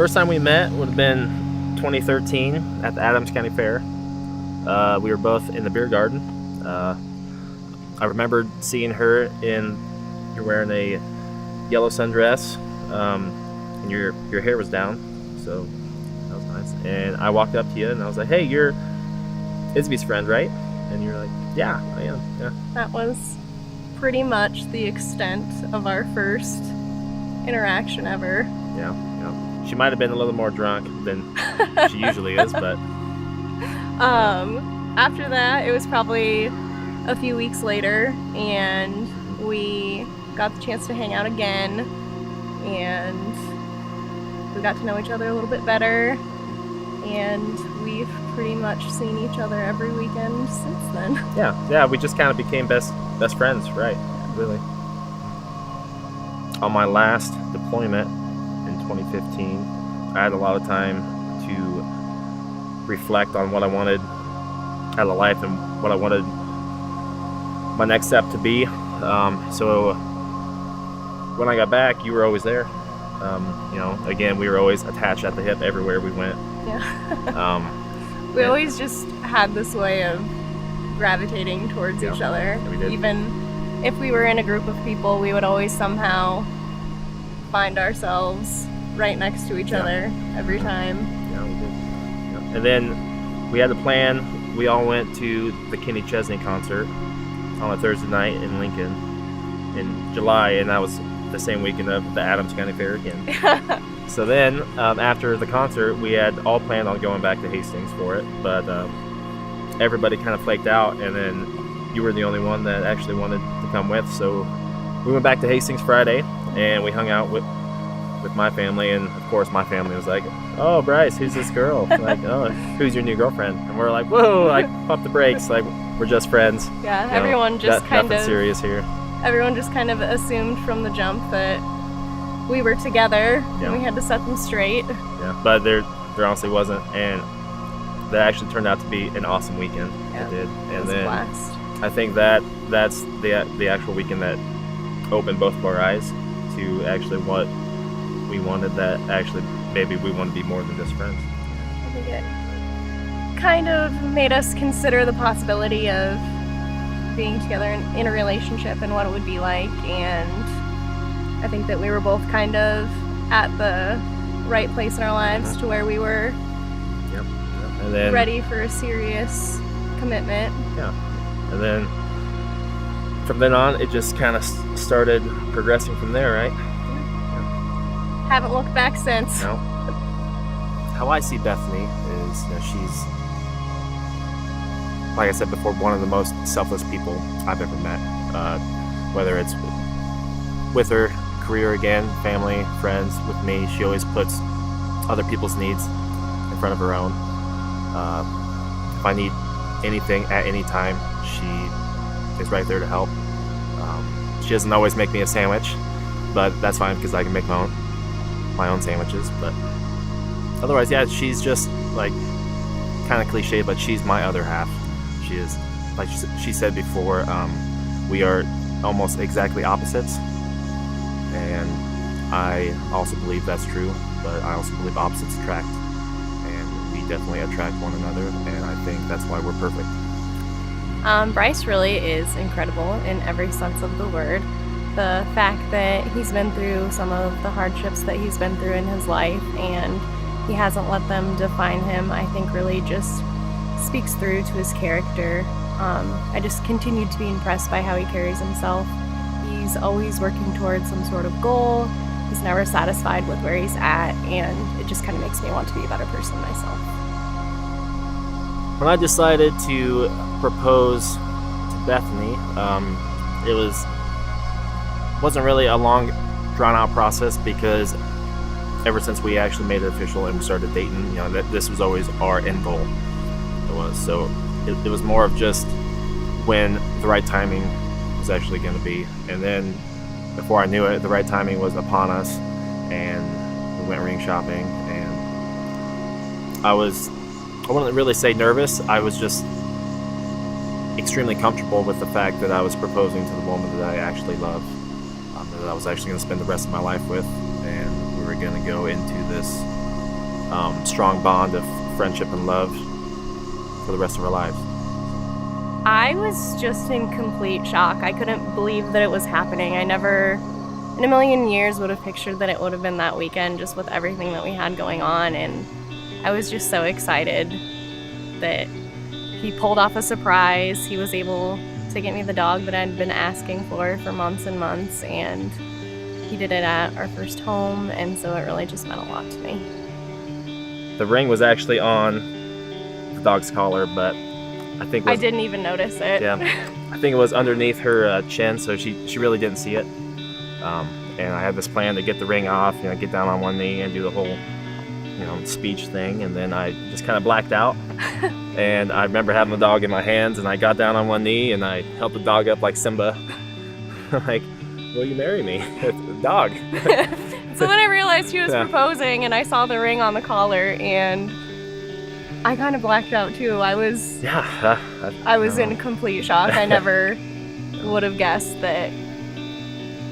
First time we met would have been 2013 at the Adams County Fair. We were both in the beer garden. I remember seeing her you're wearing a yellow sundress, and your hair was down, so that was nice. And I walked up to you and I was like, "Hey, you're Isby's friend, right?" And you're like, "Yeah, I am." Yeah. That was pretty much the extent of our first interaction ever. Yeah. She might have been a little more drunk than she usually is, but After that, it was probably a few weeks later, and we got the chance to hang out again, and we got to know each other a little bit better, and we've pretty much seen each other every weekend since then. Yeah, we just kind of became best friends, right? Really. On my last deployment in 2015, I had a lot of time to reflect on what I wanted out of life and what I wanted my next step to be. So when I got back, you were always there. Again, we were always attached at the hip everywhere we went. Yeah. We always just had this way of gravitating towards each other. Yeah, we did. Even if we were in a group of people, we would always somehow find ourselves right next to each other every time. Yeah, we did. Yeah. And then we had a plan. We all went to the Kenny Chesney concert on a Thursday night in Lincoln in July, and that was the same weekend of the Adams County Fair again. So then, after the concert, we had all planned on going back to Hastings for it, but everybody kind of flaked out, and then you were the only one that actually wanted to come with. So we went back to Hastings Friday, and we hung out with my family, and of course my family was like, "Oh, Bryce, who's this girl?" Like, "Oh, who's your new girlfriend?" And we're like, "Whoa!" Like, pump the brakes. Like, we're just friends. Yeah, everyone just kind nothing of serious here. Everyone just kind of assumed from the jump that we were together, and we had to set them straight. Yeah, but there honestly wasn't, and that actually turned out to be an awesome weekend. Yeah, it did. It was a blast. I think that's the actual weekend that opened both of our eyes to actually what we wanted. That actually maybe we want to be more than just friends. I think it kind of made us consider the possibility of being together in a relationship and what it would be like, and I think that we were both kind of at the right place in our lives to where we were And then, ready for a serious commitment. Yeah. And then from then on, it just kind of started progressing from there, right? Haven't looked back since. No. How I see Bethany is, she's, like I said before, one of the most selfless people I've ever met. Whether it's with her career again, family, friends, with me, she always puts other people's needs in front of her own. If I need anything at any time, she is right there to help. She doesn't always make me a sandwich, but that's fine because I can make my own sandwiches. But otherwise, yeah, she's just like kind of cliche, but she's my other half. She is, like she said before, we are almost exactly opposites, and I also believe that's true, but I also believe opposites attract, and we definitely attract one another, and I think that's why we're perfect. Bryce really is incredible in every sense of the word. The fact that he's been through some of the hardships that he's been through in his life, and he hasn't let them define him, I think really just speaks through to his character. I just continue to be impressed by how he carries himself. He's always working towards some sort of goal. He's never satisfied with where he's at, and it just kind of makes me want to be a better person myself. When I decided to propose to Bethany, it wasn't really a long, drawn-out process, because ever since we actually made it official and we started dating, that this was always our end goal. So it was more of just when the right timing was actually going to be, and then before I knew it, the right timing was upon us, and we went ring shopping, and I wouldn't really say nervous. I was just extremely comfortable with the fact that I was proposing to the woman that I actually love, that I was actually going to spend the rest of my life with, and we were going to go into this strong bond of friendship and love for the rest of our lives. I was just in complete shock. I couldn't believe that it was happening. I never in a million years would have pictured that it would have been that weekend, just with everything that we had going on. And I was just so excited that he pulled off a surprise. He was able to get me the dog that I'd been asking for months and months, and he did it at our first home, and so it really just meant a lot to me. The ring was actually on the dog's collar, but I think I didn't even notice it. Yeah, I think it was underneath her chin, so she really didn't see it. And I had this plan to get the ring off, get down on one knee and do the whole, speech thing, and then I just kind of blacked out. And I remember having the dog in my hands, and I got down on one knee and I held the dog up like Simba. I'm like, will you marry me? Dog. So then I realized he was proposing, and I saw the ring on the collar, and I kind of blacked out too. I was in complete shock. I never would have guessed that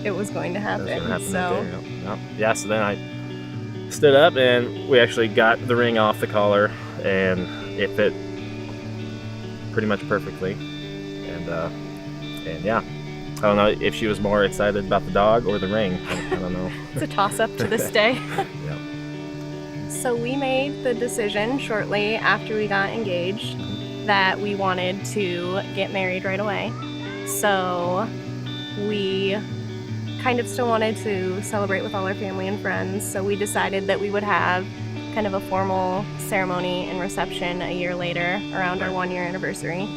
it was going to happen. So then I stood up, and we actually got the ring off the collar, and it fit pretty much perfectly. And yeah, I don't know if she was more excited about the dog or the ring. I don't know. It's a toss-up to this day. Yeah. So we made the decision shortly after we got engaged that we wanted to get married right away. So we kind of still wanted to celebrate with all our family and friends. So we decided that we would have kind of a formal ceremony and reception a year later, around our 1-year anniversary.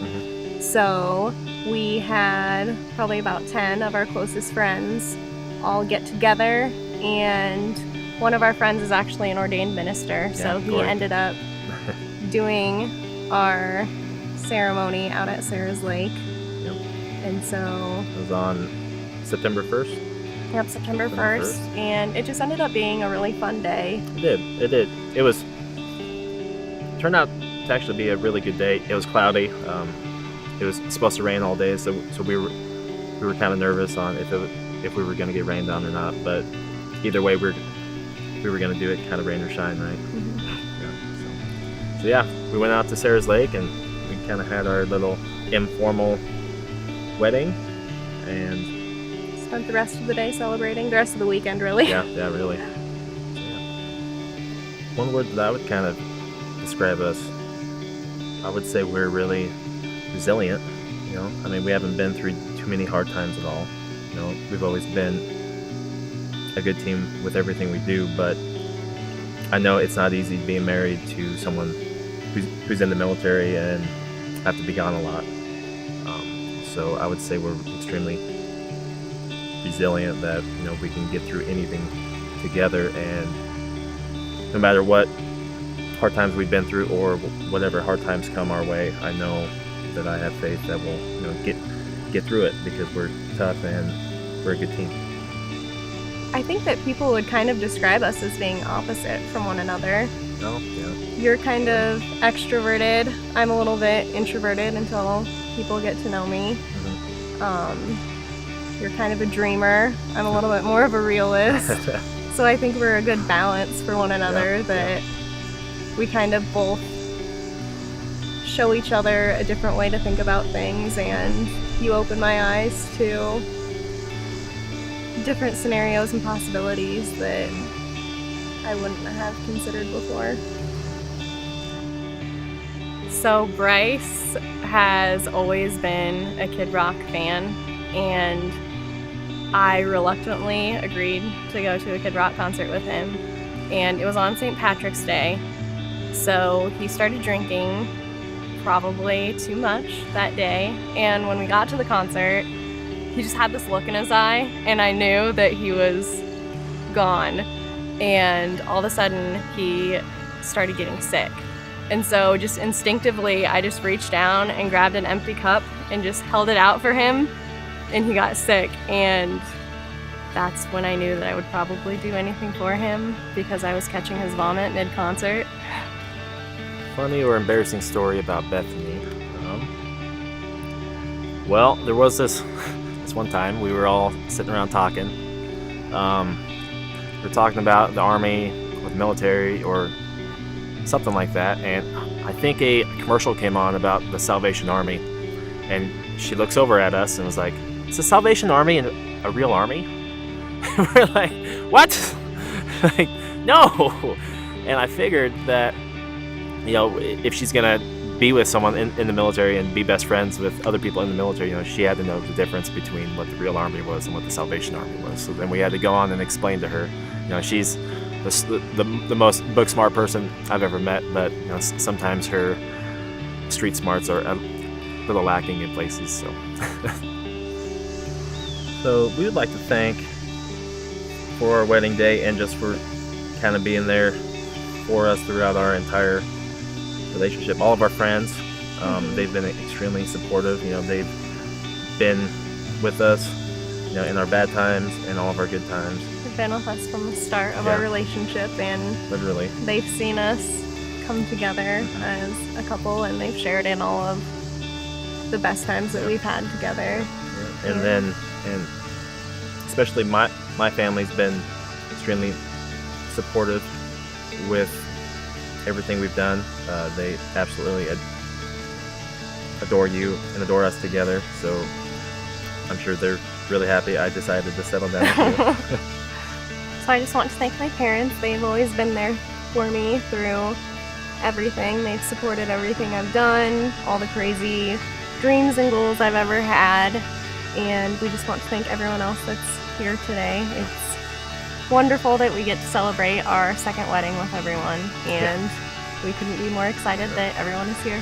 So we had probably about 10 of our closest friends all get together, and one of our friends is actually an ordained minister, so he ended up doing our ceremony out at Sarah's Lake. Yep. And so it was on September 1st. Yep, September 1st, and it just ended up being a really fun day. It did. It turned out to actually be a really good day. It was cloudy. It was supposed to rain all day, so we were kind of nervous on if we were going to get rained on or not. But either way, we were going to do it, kind of rain or shine, right? So we went out to Sarah's Lake, and we kind of had our little informal wedding, and spent the rest of the day celebrating, the rest of the weekend, really. Yeah, really. One word that I would kind of describe us, I would say we're really resilient. We haven't been through too many hard times at all. We've always been a good team with everything we do, but I know it's not easy being married to someone who's in the military and have to be gone a lot. So I would say we're extremely resilient, that we can get through anything together, and no matter what hard times we've been through or whatever hard times come our way, I know that I have faith that we'll get through it, because we're tough and we're a good team. I think that people would kind of describe us as being opposite from one another. Oh, yeah. You're kind of extroverted. I'm a little bit introverted until people get to know me. You're kind of a dreamer. I'm a little bit more of a realist. So I think we're a good balance for one another, that we kind of both show each other a different way to think about things, and you open my eyes to different scenarios and possibilities that I wouldn't have considered before. So Bryce has always been a Kid Rock fan, and I reluctantly agreed to go to a Kid Rock concert with him, and it was on St. Patrick's Day. So he started drinking probably too much that day, and when we got to the concert, he just had this look in his eye, and I knew that he was gone. And all of a sudden, he started getting sick. And so just instinctively, I just reached down and grabbed an empty cup and just held it out for him, and he got sick. And that's when I knew that I would probably do anything for him, because I was catching his vomit mid-concert. Funny or embarrassing story about Bethany. Well, there was this one time we were all sitting around talking. We were talking about the Army or the military, or something like that. And I think a commercial came on about the Salvation Army, and she looks over at us and was like, "Is the Salvation Army a real army?" We're like, "What?" Like, no. And I figured that, if she's gonna be with someone in the military and be best friends with other people in the military, she had to know the difference between what the real army was and what the Salvation Army was. So then we had to go on and explain to her, she's the most book smart person I've ever met, but sometimes her street smarts are a little lacking in places. So we would like to thank for our wedding day and just for kind of being there for us throughout our entire relationship. All of our friends, they've been extremely supportive. They've been with us, in our bad times and all of our good times. They've been with us from the start of our relationship, and literally, they've seen us come together as a couple, and they've shared in all of the best times that we've had together. And especially my family's been extremely supportive with everything we've done. They absolutely adore you and adore us together, so I'm sure they're really happy I decided to settle down with you. So I just want to thank my parents. They've always been there for me through everything. They've supported everything I've done, all the crazy dreams and goals I've ever had, and we just want to thank everyone else that's here today. It's wonderful that we get to celebrate our second wedding with everyone, and we couldn't be more excited that everyone is here.